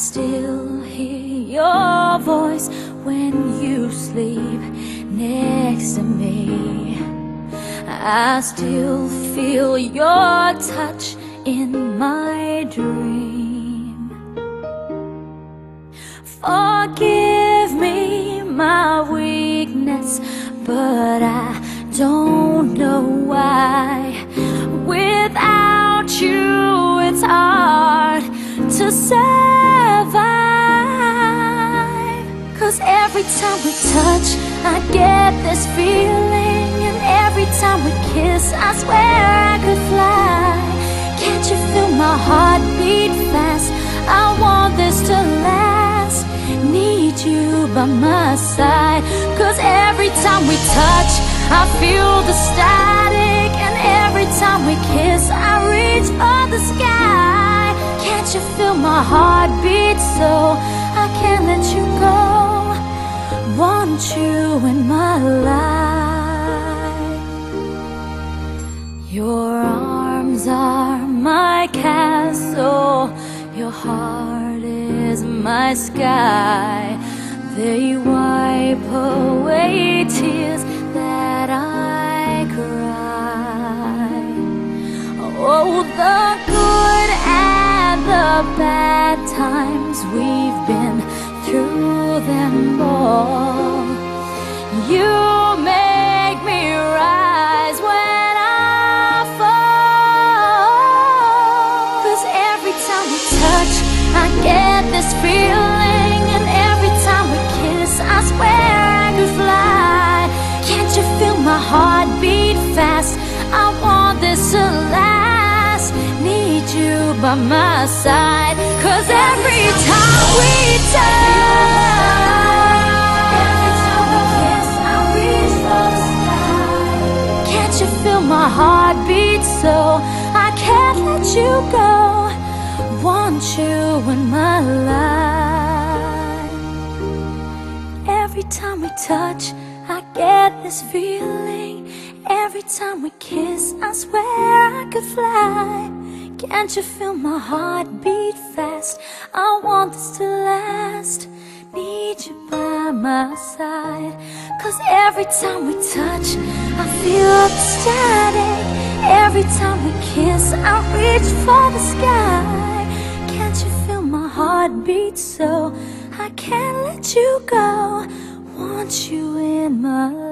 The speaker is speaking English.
still hear your voice when you sleep next to me. I still feel your touch in my dream. Forgive me my weakness, but I don't know why. Without you, it's hard to survive. 'Cause every time we touch, I get this feeling, and every time we kiss, I swear I could fly. Can't you feel my heart beat fast? I want this to last. Need you by my side. 'Cause every time we touch, I feel the static, and every time we kiss, I reach for the sky. Can't you feel my heart beat so I can't let you go? Want you in my life. Your arms are my castle, your heart is my sky. They wipe away tears that I cry. Oh, the good and the bad times, we've been through them all. You make me rise when I fall. 'Cause every time we touch, I get this feeling, and every time we kiss, I swear I could fly. Can't you feel my heart beat fast? I want this to last. Need you by my side. 'Cause every time we touch, every time we kiss, I reach for the sky. Can't you feel my heart beat so I can't let you go? Want you in my life. Every time we touch, I get this feeling. Every time we kiss, I swear I could fly. Can't you feel my heart beat fast? I want this to last. Need you by my side. 'Cause every time we touch, I feel the static. Every time we kiss, I reach for the sky. Can't you feel my heart beat so I can't let you go? Want you in my life.